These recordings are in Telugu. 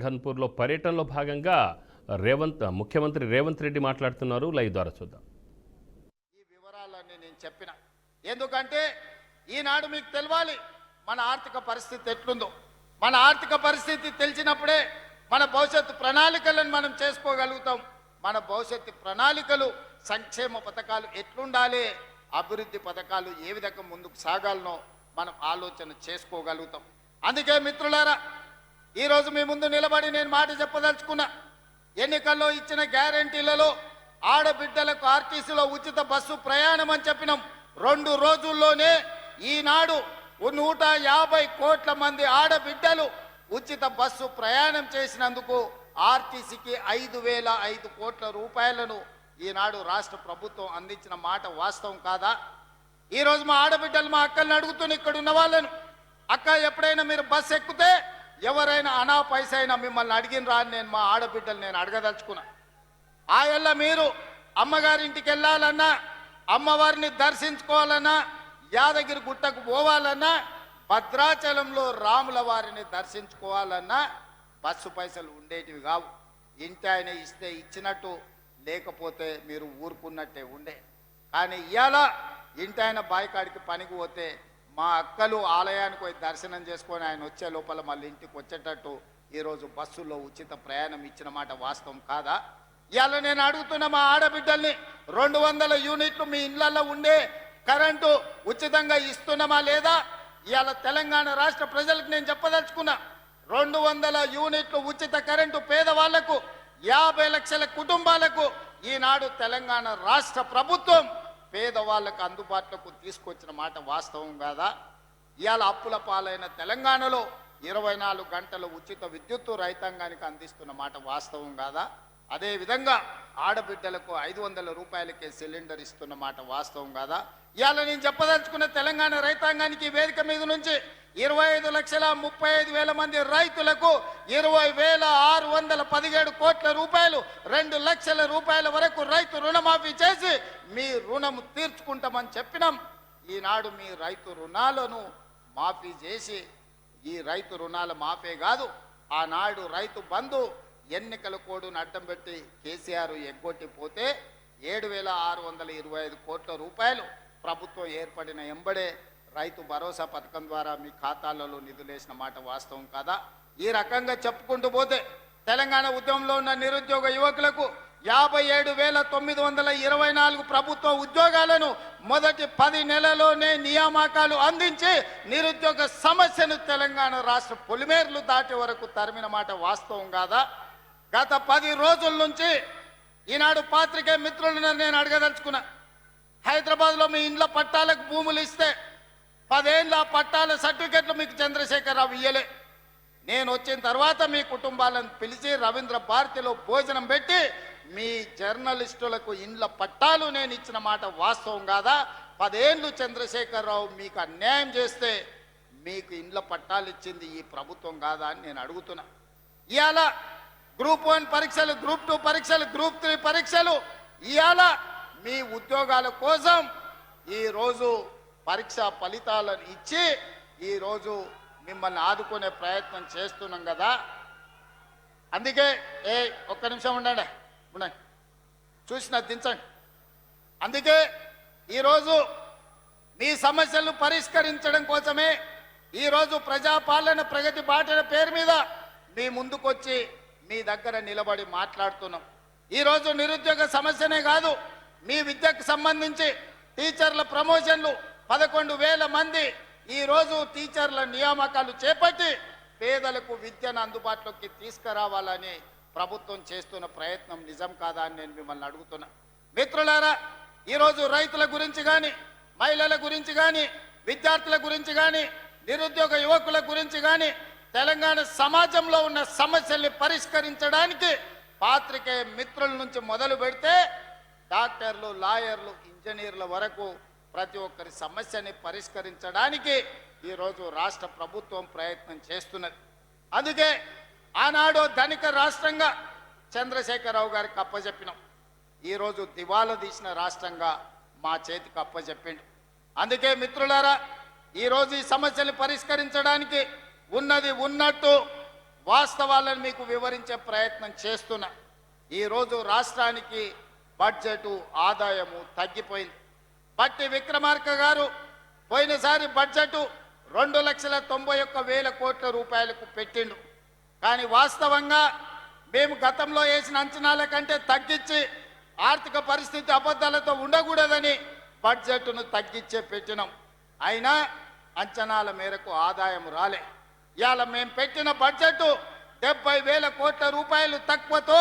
ఘన్పూర్లో పర్యటనలో భాగంగా ముఖ్యమంత్రి రేవంత్ రెడ్డి మాట్లాడుతున్నారు. లైవ్ ద్వారా చూద్దాం. ఈ వివరాలన్నీ నేను చెప్పిన ఎందుకంటే ఈనాడు మీకు తెలవాలి మన ఆర్థిక పరిస్థితి ఎట్లుందో. మన ఆర్థిక పరిస్థితి తెలిసినప్పుడే మన భవిష్యత్తు ప్రణాళికలను మనం చేసుకోగలుగుతాం. మన భవిష్యత్తు ప్రణాళికలు సంక్షేమ పథకాలు ఎట్లుండాలి, అభివృద్ధి పథకాలు ఏ విధంగా ముందుకు సాగాలనో మనం ఆలోచన చేసుకోగలుగుతాం. అందుకే మిత్రులారా, ఈరోజు మీ ముందు నిలబడి నేను మాట చెప్పదలుచుకున్నా. ఎన్నికల్లో ఇచ్చిన గ్యారంటీలలో ఆడబిడ్డలకు ఆర్టీసీలో ఉచిత బస్సు ప్రయాణం అని చెప్పినాం. 2 రోజుల్లోనే ఈనాడు 150 కోట్ల మంది ఆడబిడ్డలు ఉచిత బస్సు ప్రయాణం చేసినందుకు ఆర్టీసీకి 5,005 కోట్ల రూపాయలను ఈనాడు రాష్ట్ర ప్రభుత్వం అందించిన మాట వాస్తవం కాదా? ఈరోజు మా ఆడబిడ్డలు మా అక్కల్ని అడుగుతున్న ఇక్కడ ఉన్న వాళ్ళను, అక్క ఎప్పుడైనా మీరు బస్సు ఎక్కితే ఎవరైనా అనా పైసైనా మిమ్మల్ని అడిగినరా అని నేను మా ఆడబిడ్డలు నేను అడగదలుచుకున్నా. ఆయల్ల మీరు అమ్మగారింటికి వెళ్ళాలన్నా, అమ్మవారిని దర్శించుకోవాలన్నా, యాదగిరి గుట్టకు పోవాలన్నా, భద్రాచలంలో రాముల వారిని దర్శించుకోవాలన్నా బస్సు పైసలు ఉండేటివి కావు. ఇంటి ఆయన ఇస్తే ఇచ్చినట్టు, లేకపోతే మీరు ఊరుకున్నట్టే ఉండే. కానీ ఇవాళ ఇంటి ఆయన బాయికాడికి పనికి పోతే మా అక్కలు ఆలయానికి పోయి దర్శనం చేసుకొని ఆయన వచ్చే లోపల మళ్ళీ ఇంటికి వచ్చేటట్టు ఈరోజు బస్సులో ఉచిత ప్రయాణం ఇచ్చిన మాట వాస్తవం కాదా? ఇవాళ నేను అడుగుతున్న మా ఆడబిడ్డల్ని, 200 యూనిట్లు మీ ఇళ్లలో ఉండే కరెంటు ఉచితంగా ఇస్తున్నామా లేదా? ఇవాళ తెలంగాణ రాష్ట్ర ప్రజలకు నేను చెప్పదలుచుకున్నా, 200 యూనిట్లు ఉచిత కరెంటు పేదవాళ్లకు, 50 లక్షల కుటుంబాలకు ఈనాడు తెలంగాణ రాష్ట్ర ప్రభుత్వం పేదవాళ్ళకు అందుబాటులోకి తీసుకొచ్చిన మాట వాస్తవం కాదా? ఇవాళ అప్పుల పాలైన తెలంగాణలో 24 గంటలు ఉచిత విద్యుత్తు రైతాంగానికి అందిస్తున్న మాట వాస్తవం కాదా? అదేవిధంగా ఆడబిడ్డలకు 500 రూపాయలకే సిలిండర్ ఇస్తున్న మాట వాస్తవం కాదా? ఇవాళ నేను చెప్పదలుచుకున్న తెలంగాణ రైతాంగానికి వేదిక మీద నుంచి 25,35,000 మంది రైతులకు 20,617 కోట్ల రూపాయలు, 2 లక్షల రూపాయల వరకు రైతు రుణమాఫీ చేసి మీ రుణము తీర్చుకుంటామని చెప్పినాం. ఈనాడు మీ రైతు రుణాలను మాఫీ చేసి, ఈ రైతు రుణాల మాఫీ కాదు, ఆనాడు రైతు బంధు ఎన్నికల కోడును అడ్డం పెట్టి కేసీఆర్ ఎగ్గొట్టి పోతే 7,625 కోట్ల రూపాయలు ప్రభుత్వం ఏర్పడిన ఎంబడే రైతు భరోసా పథకం ద్వారా మీ ఖాతాలలో నిధులేసిన మాట వాస్తవం కాదా? ఈ రకంగా చెప్పుకుంటూ పోతే తెలంగాణ ఉద్యమంలో ఉన్న నిరుద్యోగ యువకులకు 57,924 ప్రభుత్వ ఉద్యోగాలను మొదటి 10 నెలల్లోనే నియామకాలు అందించి నిరుద్యోగ సమస్యను తెలంగాణ రాష్ట్ర పొలిమేర్లు దాటే వరకు తరిమిన మాట వాస్తవం కాదా? గత 10 రోజుల నుంచి ఈనాడు పాత్రికేయ మిత్రులను నేను అడగదలుచుకున్నా. హైదరాబాద్లో మీ ఇండ్ల పట్టాలకు భూములు ఇస్తే 10 ఏళ్ళ పట్టాల సర్టిఫికెట్లు మీకు చంద్రశేఖరరావు ఇయ్యలే. నేను వచ్చిన తర్వాత మీ కుటుంబాలను పిలిచి రవీంద్ర భారతిలో భోజనం పెట్టి మీ జర్నలిస్టులకు ఇండ్ల పట్టాలు నేను ఇచ్చిన మాట వాస్తవం కాదా? 10 ఏళ్ళు చంద్రశేఖరరావు మీకు అన్యాయం చేస్తే మీకు ఇండ్ల పట్టాలు ఇచ్చింది ఈ ప్రభుత్వం కాదా అని నేను అడుగుతున్నా. ఇవాళ గ్రూప్ 1 పరీక్షలు, గ్రూప్ 2 పరీక్షలు, గ్రూప్ 3 పరీక్షలు, ఇవాళ మీ ఉద్యోగాల కోసం ఈరోజు పరీక్ష ఫలితాలను ఇచ్చి ఈరోజు మిమ్మల్ని ఆదుకునే ప్రయత్నం చేస్తున్నాం కదా. అందుకే ఒక్క నిమిషం ఉండండి, చూసిన దించండి. అందుకే ఈరోజు మీ సమస్యలను పరిష్కరించడం కోసమే ఈరోజు ప్రజాపాలన ప్రగతి బాటల పేరు మీద మీ ముందుకొచ్చి మీ దగ్గర నిలబడి మాట్లాడుతున్నాం. ఈరోజు నిరుద్యోగ సమస్యనే కాదు, మీ విద్యకు సంబంధించి టీచర్ల ప్రమోషన్లు 11,000 మంది ఈరోజు టీచర్ల నియామకాలు చేపట్టి పేదలకు విద్యను అందుబాటులోకి తీసుకురావాలని ప్రభుత్వం చేస్తున్న ప్రయత్నం నిజం కాదా అని నేను మిమ్మల్ని అడుగుతున్నా. మిత్రులారా, ఈరోజు రైతుల గురించి కానీ, మహిళల గురించి కానీ, విద్యార్థుల గురించి కానీ, నిరుద్యోగ యువకుల గురించి కానీ, తెలంగాణ సమాజంలో ఉన్న సమస్యల్ని పరిష్కరించడానికి పాత్రికేయ మిత్రుల నుంచి మొదలు పెడితే డాక్టర్లు, లాయర్లు, ఇంజనీర్ల వరకు ప్రతి ఒక్కరి సమస్యని పరిష్కరించడానికి ఈరోజు రాష్ట్ర ప్రభుత్వం ప్రయత్నం చేస్తున్నది. అందుకే ఆనాడు ధనిక రాష్ట్రంగా చంద్రశేఖరరావు గారికి అప్పచెప్పినాం. ఈరోజు దివాలా తీసిన రాష్ట్రంగా మా చేతికి అప్పచెప్పిండు. అందుకే మిత్రులారా, ఈరోజు ఈ సమస్యలు పరిష్కరించడానికి ఉన్నది ఉన్నట్టు వాస్తవాలను మీకు వివరించే ప్రయత్నం చేస్తున్నా. ఈరోజు రాష్ట్రానికి బడ్జెట్ ఆదాయము తగ్గిపోయింది. బట్టి విక్రమార్క గారు పోయినసారి బడ్జెట్ 2,91,000 కోట్ల రూపాయలకు పెట్టిండు. కానీ వాస్తవంగా మేము గతంలో వేసిన అంచనాల కంటే తగ్గించి ఆర్థిక పరిస్థితి అబద్ధాలతో ఉండకూడదని బడ్జెట్ను తగ్గించే పెట్టినాం. అయినా అంచనాల మేరకు ఆదాయం రాలే. ఇవాళ మేము పెట్టిన బడ్జెట్ 70,000 కోట్ల రూపాయలు తక్కువతో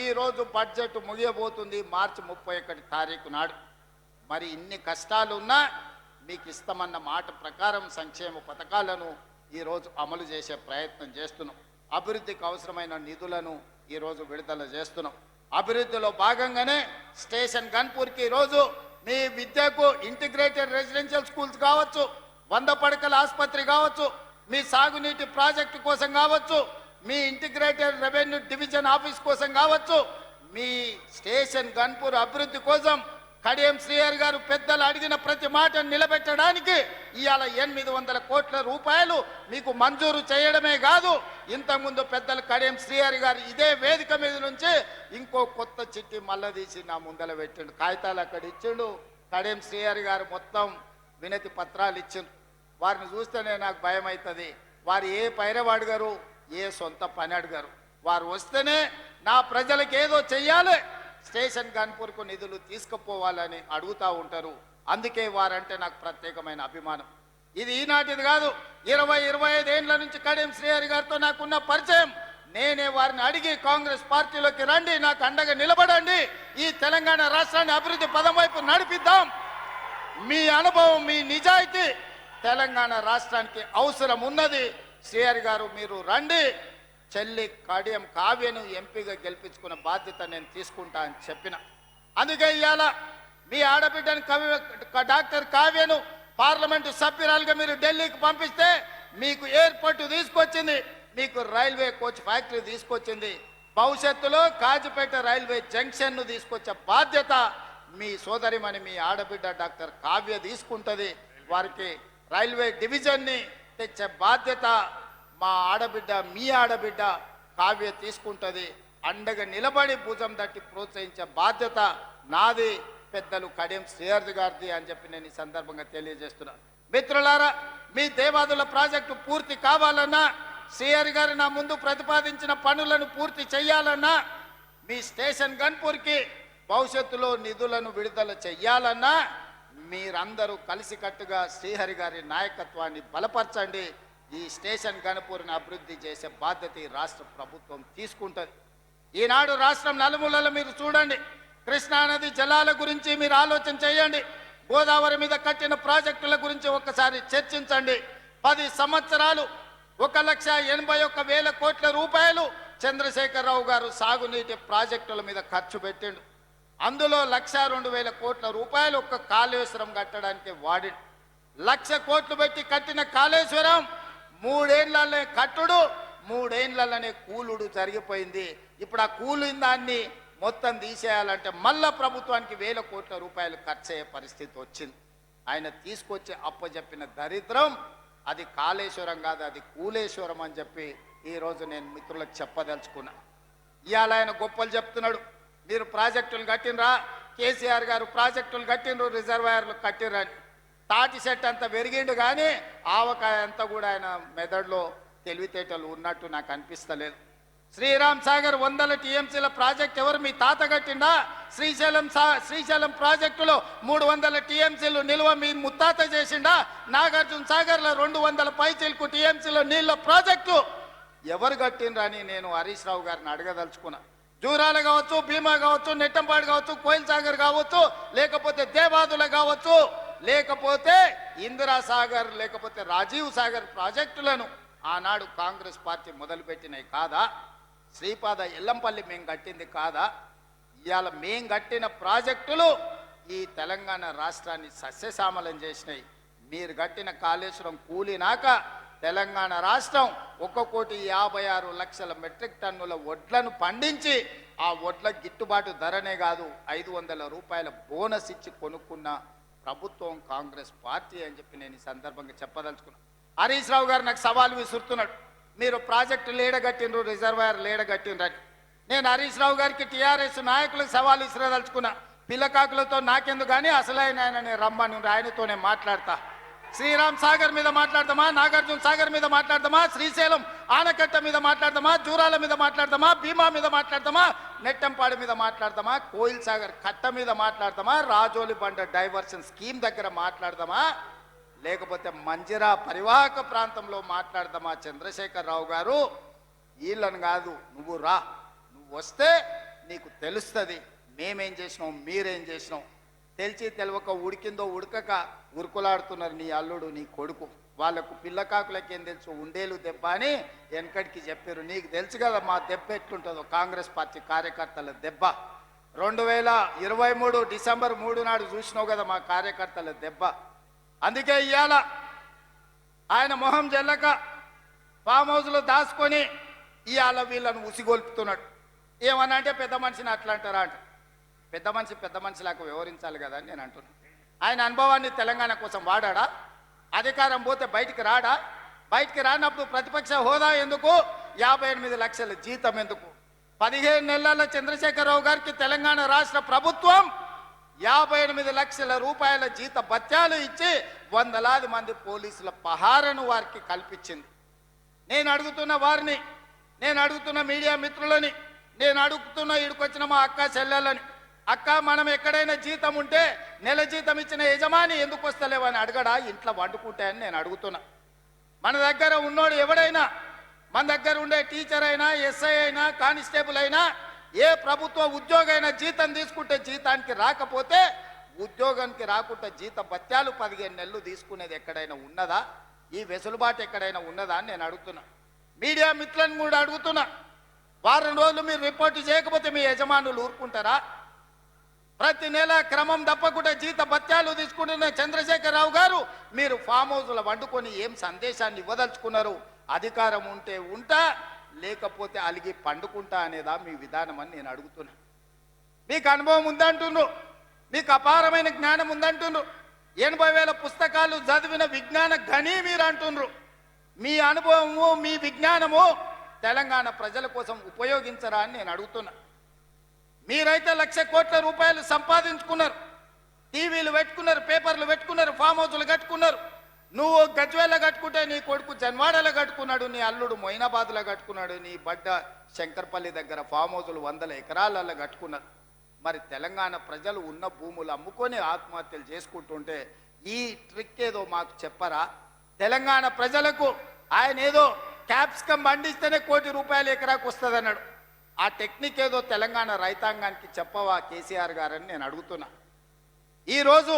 ఈరోజు బడ్జెట్ ముగియబోతుంది మార్చి 31 తారీఖు నాడు. మరి ఇన్ని కష్టాలున్నా మీకు ఇస్తామన్న మాట ప్రకారం సంక్షేమ పథకాలను ఈరోజు అమలు చేసే ప్రయత్నం చేస్తున్నాం. అభివృద్ధికి అవసరమైన నిధులను ఈరోజు విడుదల చేస్తున్నాం. అభివృద్ధిలో భాగంగానే స్టేషన్ గన్పూర్కి ఈరోజు మీ విద్యకు ఇంటిగ్రేటెడ్ రెసిడెన్షియల్ స్కూల్స్ కావచ్చు, 100 పడకల ఆసుపత్రి కావచ్చు, మీ సాగునీటి ప్రాజెక్టు కోసం కావచ్చు, మీ ఇంటిగ్రేటెడ్ రెవెన్యూ డివిజన్ ఆఫీస్ కోసం కావచ్చు, మీ స్టేషన్ గన్పూర్ అభివృద్ధి కోసం కడియం శ్రీహరి గారు పెద్దలు అడిగిన ప్రతి మాటను నిలబెట్టడానికి ఇవాళ 800 కోట్ల రూపాయలు మీకు మంజూరు చేయడమే కాదు, ఇంతకుముందు పెద్దలు కడియం శ్రీహరి గారు ఇదే వేదిక మీద నుంచి ఇంకో కొత్త చిట్టి మళ్ళా తీసి నా ముందల పెట్టిండు. కాగితాలు అక్కడ ఇచ్చిండు. కడియం శ్రీహరి గారు మొత్తం వినతి పత్రాలు ఇచ్చిండు. వారిని చూస్తేనే నాకు భయం అవుతుంది. వారు ఏ పైరవ అడగరు, ఏ సొంత పని అడగరు. వారు వస్తేనే నా ప్రజలకు ఏదో చెయ్యాలి, స్టేషన్ గన్పూర్కు నిధులు తీసుకుపోవాలని అడుగుతూ ఉంటారు. అందుకే వారంటే నాకు ప్రత్యేకమైన అభిమానం. ఇది ఈనాటిది కాదు, 20-25 ఏళ్ల నుంచి కడియం శ్రీహరి గారితో నాకున్న పరిచయం. నేనే వారిని అడిగి కాంగ్రెస్ పార్టీలోకి రండి, నాకు అండగా నిలబడండి, ఈ తెలంగాణ రాష్ట్రాన్ని అభివృద్ధి పదం వైపు నడిపిద్దాం, మీ అనుభవం మీ నిజాయితీ తెలంగాణ రాష్ట్రానికి అవసరం ఉన్నది, శ్రీహరి గారు మీరు రండి, చెల్లి కడియం కావ్యను ఎంపీగా గెలిపించుకున్న బాధ్యత నేను తీసుకుంటా అని చెప్పిన. అందుకే ఇవాళ మీ ఆడబిడ్డని డాక్టర్ కావ్యను పార్లమెంటు సభ్యురాలుగా మీరు ఢిల్లీకి పంపిస్తే మీకు ఎయిర్పోర్ట్ తీసుకొచ్చింది, మీకు రైల్వే కోచ్ ఫ్యాక్టరీ తీసుకొచ్చింది, భవిష్యత్తులో కాజిపేట రైల్వే జంక్షన్ను తీసుకొచ్చే బాధ్యత మీ సోదరిమణి మీ ఆడబిడ్డ డాక్టర్ కావ్య తీసుకుంటుంది. వారికి రైల్వే డివిజన్ని తెచ్చే బాధ్యత మా ఆడబిడ్డ మీ ఆడబిడ్డ కావ్య తీసుకుంటుంది. అండగా నిలబడి భుజం తట్టి ప్రోత్సహించే బాధ్యత నాది, పెద్దలు కడియం శ్రీహరి గారిది అని చెప్పి నేను ఈ సందర్భంగా తెలియజేస్తున్నాను. మిత్రులారా, మీ దేవాదుల ప్రాజెక్టు పూర్తి కావాలన్నా, శ్రీహరి గారు నా ముందు ప్రతిపాదించిన పనులను పూర్తి చేయాలన్నా, మీ స్టేషన్ గన్పూర్కి భవిష్యత్తులో నిధులను విడుదల చెయ్యాలన్నా మీరందరూ కలిసికట్టుగా శ్రీహరి గారి నాయకత్వాన్ని బలపరచండి. ఈ స్టేషన్ గన్పూర్ని అభివృద్ధి చేసే బాధ్యత ఈ రాష్ట్ర ప్రభుత్వం తీసుకుంటుంది. ఈనాడు రాష్ట్రం నలుమూలలో మీరు చూడండి, కృష్ణానది జలాల గురించి మీరు ఆలోచన చేయండి, గోదావరి మీద కట్టిన ప్రాజెక్టుల గురించి ఒక్కసారి చర్చించండి. 10 సంవత్సరాలు 1,81,000 కోట్ల రూపాయలు చంద్రశేఖరరావు గారు సాగునీటి ప్రాజెక్టుల మీద ఖర్చు పెట్టిండు. అందులో 1,02,000 కోట్ల రూపాయలు ఒక్క కాళేశ్వరం కట్టడానికి వాడి. 1,00,000 కోట్లు పెట్టి కట్టిన కాళేశ్వరం 3 ఏళ్లనే కట్టుడు, 3 ఏళ్లనే కూలుడు జరిగిపోయింది. ఇప్పుడు ఆ కూలిన దాన్ని మొత్తం తీసేయాలంటే మళ్ళా ప్రభుత్వానికి 1,000 కోట్ల రూపాయలు ఖర్చు అయ్యే పరిస్థితి వచ్చింది. ఆయన తీసుకొచ్చి అప్పచెప్పిన దరిద్రం అది కాళేశ్వరం కాదు, అది కూలేశ్వరం అని చెప్పి ఈరోజు నేను మిత్రులకు చెప్పదలుచుకున్నా. ఇవాళ ఆయన గొప్పలు చెప్తున్నాడు, మీరు ప్రాజెక్టులు కట్టినరా, కేసీఆర్ గారు ప్రాజెక్టులు కట్టినరు, రిజర్వాయర్లు కట్టిరని. తాటి చెట్టు అంత పెరిగిండు కానీ ఆవకాయ అంతా కూడా ఆయన మెదడులో తెలివితేటలు ఉన్నట్టు నాకు అనిపిస్తలేదు. శ్రీరామ్ సాగర్ 100 టీఎంసీల ప్రాజెక్ట్ ఎవరు మీ తాత కట్టిండా? శ్రీశైలం ప్రాజెక్టులో 300 టీఎంసీలు నిల్వ మీ ముత్తాత చేసిండా? నాగార్జున సాగర్లో 200 పైచీలకు టీఎంసీల నీళ్ళ ప్రాజెక్టు ఎవరు కట్టిండ్రని నేను హరీష్ రావు గారిని అడగదలుచుకున్నా. జూరాల కావచ్చు, భీమా కావచ్చు, నెట్టంపాడు కావచ్చు, కోయిల్ సాగర్ కావచ్చు, లేకపోతే దేవాదుల కావచ్చు, లేకపోతే ఇందిరా సాగర్, లేకపోతే రాజీవ్ సాగర్ ప్రాజెక్టులను ఆనాడు కాంగ్రెస్ పార్టీ మొదలుపెట్టినవి కాదా? శ్రీపాద ఎల్లంపల్లి మేము కట్టింది కాదా? ఇవాళ మేం కట్టిన ప్రాజెక్టులు ఈ తెలంగాణ రాష్ట్రాన్ని సస్యశ్యామలం చేసినాయి. మీరు కట్టిన కాళేశ్వరం కూలినాక తెలంగాణ రాష్ట్రం 1,56,00,000 మెట్రిక్ టన్నుల వడ్లను పండించి ఆ వడ్ల గిట్టుబాటు ధరనే కాదు 500 రూపాయల బోనస్ ఇచ్చి కొనుక్కున్న ప్రభుత్వం కాంగ్రెస్ పార్టీ అని చెప్పి నేను ఈ సందర్భంగా చెప్పదలుచుకున్నాను. హరీష్ రావు గారు నాకు సవాల్ విసురుతున్నాడు, మీరు ప్రాజెక్టులు ఏడగట్టిండ్రు, రిజర్వాయర్లు ఏడగట్టిండ్రని. నేను హరీష్ రావు గారికి టీఆర్ఎస్ నాయకులకు సవాల్ ఇసిరదలుచుకున్నా. పిల్లకాకులతో నాకెందుకు కానీ అసలైన ఆయనని రమ్మని ఆయనతోనే మాట్లాడతా. శ్రీరామ్ సాగర్ మీద మాట్లాడదామా, నాగార్జున సాగర్ మీద మాట్లాడదామా, శ్రీశైలం ఆనకట్ట మీద మాట్లాడదామా, జూరాల మీద మాట్లాడదామా, భీమా మీద మాట్లాడదామా, నెట్టంపాడి మీద మాట్లాడదామా, కోయిల్ సాగర్ కట్ట మీద మాట్లాడదామా, రాజోలి బండ డైవర్షన్ స్కీమ్ దగ్గర మాట్లాడదామా, లేకపోతే మంజిరా పరివాహక ప్రాంతంలో మాట్లాడదామా? చంద్రశేఖర్ రావు గారు, వీళ్ళని కాదు, నువ్వు రా, నువ్వు వస్తే నీకు తెలుస్తుంది మేమేం చేసినాం, మీరేం చేసినాం. తెలిసి తెలవక ఉడికిందో ఉడకక ఉరుకులాడుతున్నారు నీ అల్లుడు, నీ కొడుకు. వాళ్ళకు పిల్లకాకులకేం తెలుసు, ఉండేలు దెబ్బ అని వెనకడికి చెప్పారు. నీకు తెలుసు కదా మా దెబ్బ ఎట్లుంటుందో, కాంగ్రెస్ పార్టీ కార్యకర్తల దెబ్బ. 2023 డిసెంబర్ 3 నాడు చూసినావు కదా మా కార్యకర్తల దెబ్బ. అందుకే ఇవాళ ఆయన మొహం జల్లక ఫామ్ హౌస్లో దాచుకొని ఇవాళ వీళ్ళను ఉసిగొల్పుతున్నాడు. ఏమన్నా అంటే పెద్ద మనిషిని అట్లా అంటారా అంట. పెద్ద మనిషిలాగా వ్యవహరించాలి కదా అని నేను అంటున్నాను. ఆయన అనుభవాన్ని తెలంగాణ కోసం వాడా? అధికారం పోతే బయటికి రాడా? బయటికి రానప్పుడు ప్రతిపక్ష హోదా ఎందుకు? 58 లక్షల జీతం ఎందుకు? 15 నెలల చంద్రశేఖరరావు గారికి తెలంగాణ రాష్ట్ర ప్రభుత్వం 58 లక్షల రూపాయల జీత భత్యాలు ఇచ్చి వందలాది మంది పోలీసుల పహారను వారికి కల్పించింది. నేను అడుగుతున్న వారిని, నేను అడుగుతున్న మీడియా మిత్రులని, నేను అడుగుతున్న ఇడికొచ్చిన మా అక్క చెల్లెలని, అక్క మనం ఎక్కడైనా జీతం ఉంటే నెల జీతం ఇచ్చిన యజమాని ఎందుకు వస్తలేవని అడగడా? ఇంట్లో వండుకుంటే అని నేను అడుగుతున్నా. మన దగ్గర ఉన్నోడు ఎవడైనా, మన దగ్గర ఉండే టీచర్ అయినా, ఎస్ఐ అయినా, కానిస్టేబుల్ అయినా, ఏ ప్రభుత్వ ఉద్యోగైనా జీతం తీసుకుంటే జీతానికి రాకపోతే ఉద్యోగానికి రాకుండా జీత భత్యాలు 15 నెలలు తీసుకునేది ఎక్కడైనా ఉన్నదా? ఈ వెసులుబాటు ఎక్కడైనా ఉన్నదా అని నేను అడుగుతున్నా. మీడియా మిత్రులను కూడా అడుగుతున్నా. వారం రోజులు మీరు రిపోర్టు చేయకపోతే మీ యజమానులు ఊరుకుంటారా? ప్రతి నెల క్రమం తప్పకుండా జీత భత్యాలు తీసుకుంటున్న చంద్రశేఖరరావు గారు, మీరు ఫామ్ హౌస్లో వండుకొని ఏం సందేశాన్ని ఇవ్వదలుచుకున్నారు? అధికారం ఉంటే ఉంటా, లేకపోతే అలిగి పండుకుంటా అనేదా మీ విధానం అని నేను అడుగుతున్నా. మీకు అనుభవం ఉందంటుండ్రు, మీకు అపారమైన జ్ఞానం ఉందంటుండ్రు, 80,000 పుస్తకాలు చదివిన విజ్ఞాన గని మీరు అంటుండ్రు. మీ అనుభవము, మీ విజ్ఞానము తెలంగాణ ప్రజల కోసం ఉపయోగించరా అని నేను అడుగుతున్నా. మీరైతే 1,00,000 కోట్ల రూపాయలు సంపాదించుకున్నారు, టీవీలు పెట్టుకున్నారు, పేపర్లు పెట్టుకున్నారు, ఫామ్ హౌస్లు కట్టుకున్నారు. నువ్వు గజ్వేల్లో కట్టుకుంటే నీ కొడుకు జన్వాడలో కట్టుకున్నాడు, నీ అల్లుడు మొయినాబాద్లో కట్టుకున్నాడు, నీ బడ్డ శంకర్పల్లి దగ్గర ఫామ్ హౌస్లు 100 ఎకరాలలో కట్టుకున్నారు. మరి తెలంగాణ ప్రజలు ఉన్న భూములు అమ్ముకొని ఆత్మహత్యలు చేసుకుంటుంటే ఈ ట్రిక్ ఏదో మాకు చెప్పరా? తెలంగాణ ప్రజలకు ఆయన ఏదో క్యాప్సికం పండిస్తేనే ₹1 కోటి ఎకరాకు వస్తుంది అన్నాడు. ఆ టెక్నిక్ ఏదో తెలంగాణ రైతాంగానికి చెప్పవా కేసీఆర్ గారని నేను అడుగుతున్నా. ఈరోజు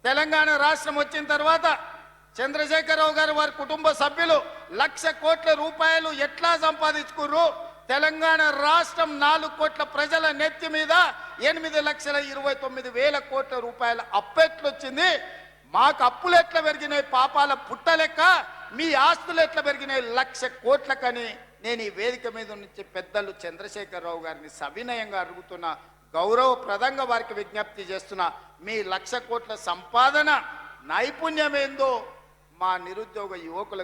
తెలంగాణ రాష్ట్రం వచ్చిన తర్వాత చంద్రశేఖరరావు గారు వారి కుటుంబ సభ్యులు ₹1,00,000 కోట్ల ఎట్లా సంపాదించుకుర్రు? తెలంగాణ రాష్ట్రం 4 కోట్ల ప్రజల నెత్తి మీద 8,29,000 కోట్ల రూపాయల అప్పెట్లొచ్చింది. మాకు అప్పులు ఎట్లా పెరిగినాయి పాపాల పుట్టలెక్క, మీ ఆస్తులు ఎట్లా పెరిగినాయి 1,00,000 కోట్లకని నేను ఈ వేదిక మీద నుంచి పెద్దలు చంద్రశేఖరరావు గారిని సవినయంగా అడుగుతున్నా, గౌరవప్రదంగా వారికి విజ్ఞప్తి చేస్తున్నా. మీ 1,00,000 కోట్ల సంపాదన నైపుణ్యం ఏందో మా నిరుద్యోగ యువకులకు